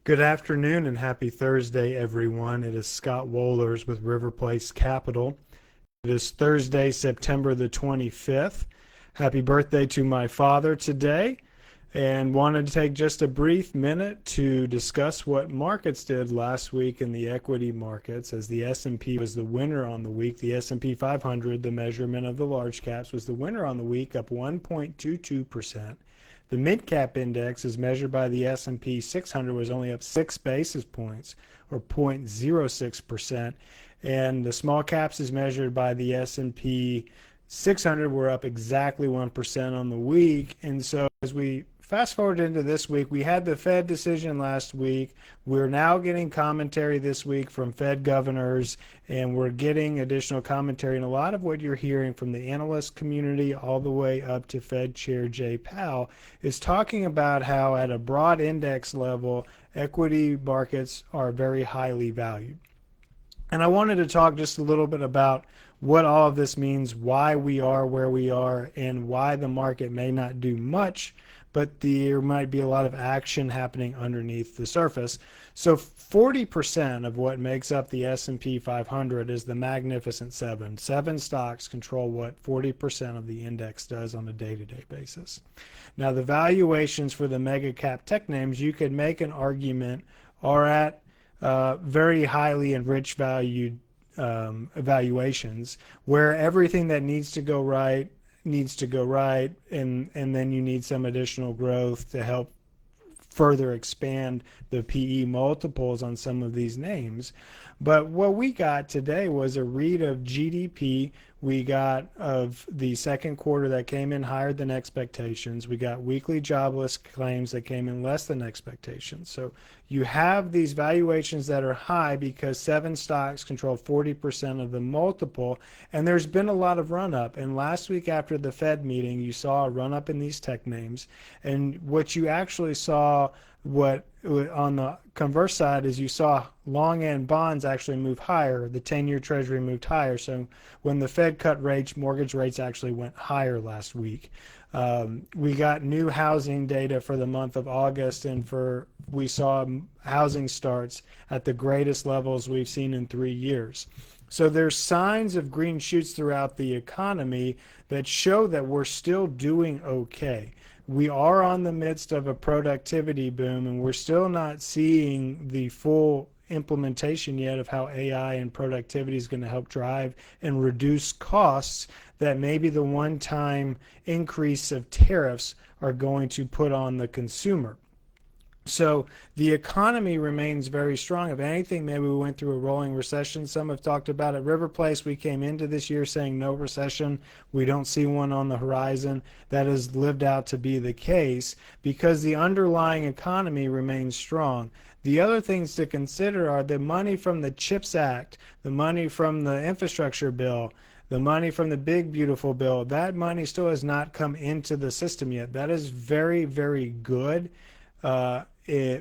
Good afternoon and happy Thursday, everyone. It is Scott Wohlers with River Place Capital. It is Thursday, September the 25th. Happy birthday to my father today, and wanted to take just a brief minute to discuss what markets did last week in the equity markets, as the S&P was the winner on the week. The S&P 500, the measurement of the large caps, was the winner on the week, up 1.22%. The mid-cap index, as measured by the S&P 600, was only up 6 basis points, or 0.06%, and the small caps, as measured by the S&P 600, were up exactly 1% on the week. And so as we fast forward into this week, we had the Fed decision last week. We're now getting commentary this week from Fed governors, and we're getting additional commentary. And a lot of what you're hearing from the analyst community all the way up to Fed Chair Jay Powell is talking about how at a broad index level, equity markets are very highly valued. And I wanted to talk just a little bit about what all of this means, why we are where we are, and why the market may not do much, but there might be a lot of action happening underneath the surface. So 40% of what makes up the S&P 500 is the Magnificent Seven. Seven stocks control what 40% of the index does on a day-to-day basis. Now, the valuations for the mega cap tech names, you could make an argument, are at very highly enriched valued evaluations, where everything that needs to go right needs to go right, and then you need some additional growth to help further expand the PE multiples on some of these names. But what we got today was a read of GDP. We got of the second quarter that came in higher than expectations. We got weekly jobless claims that came in less than expectations. So you have these valuations that are high because seven stocks control 40% of the multiple, and there's been a lot of run up. And last week after the Fed meeting, you saw a run up in these tech names. And what you actually saw, what on the converse side, is you saw long end bonds actually move higher. The 10-year treasury moved higher. So when the Fed cut rates, mortgage rates actually went higher last week. We got new housing data for the month of August, and we saw housing starts at the greatest levels we've seen in 3 years. So there's signs of green shoots throughout the economy that show that we're still doing okay. We are on the midst of a productivity boom, and we're still not seeing the full implementation yet of how AI and productivity is going to help drive and reduce costs that maybe the one-time increase of tariffs are going to put on the consumer. So the economy remains very strong. If anything, maybe we went through a rolling recession. Some have talked about it. River Place, we came into this year saying no recession. We don't see one on the horizon. That has lived out to be the case because the underlying economy remains strong. The other things to consider are the money from the CHIPS Act, the money from the infrastructure bill, the money from the big beautiful bill. That money still has not come into the system yet. That is very, very good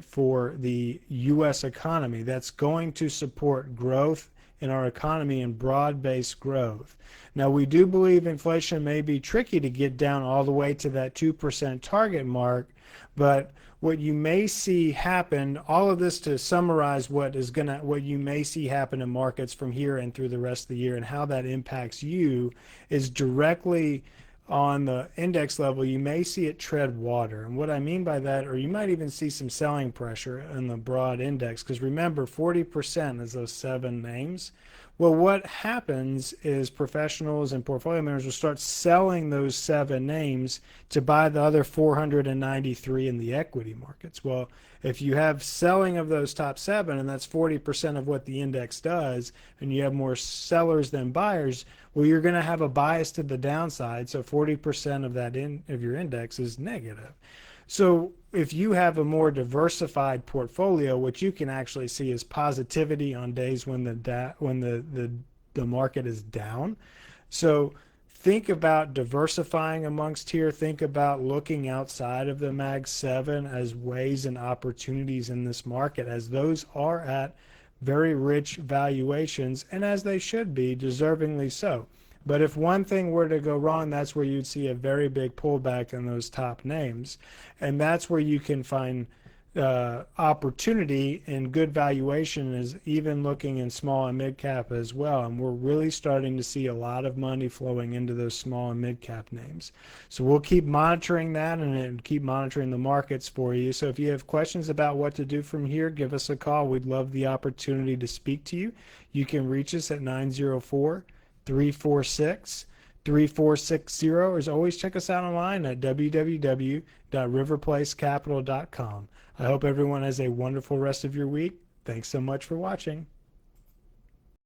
for the U.S. economy. That's going to support growth in our economy and broad-based growth. Now, we do believe inflation may be tricky to get down all the way to that 2% target mark, but what you may see happen, all of this to summarize what you may see happen in markets from here and through the rest of the year and how that impacts you, is directly on the index level. You may see it tread water. And what I mean by that, or you might even see some selling pressure in the broad index, because remember, 40% is those seven names. Well, what happens is professionals and portfolio managers will start selling those seven names to buy the other 493 in the equity markets. Well, if you have selling of those top seven, and that's 40% of what the index does, and you have more sellers than buyers, well, you're going to have a bias to the downside. So 40% of that of your index is negative. So if you have a more diversified portfolio, what you can actually see is positivity on days when the market is down. So think about diversifying amongst here. Think about looking outside of the Mag 7 as ways and opportunities in this market, as those are at very rich valuations, and as they should be, deservingly so. But if one thing were to go wrong, that's where you'd see a very big pullback in those top names. And that's where you can find opportunity and good valuation is even looking in small and mid cap as well. And we're really starting to see a lot of money flowing into those small and mid cap names. So we'll keep monitoring that and keep monitoring the markets for you. So if you have questions about what to do from here, give us a call. We'd love the opportunity to speak to you. You can reach us at 904-346-3460. Or as always, check us out online at www.riverplacecapital.com. I hope everyone has a wonderful rest of your week. Thanks so much for watching.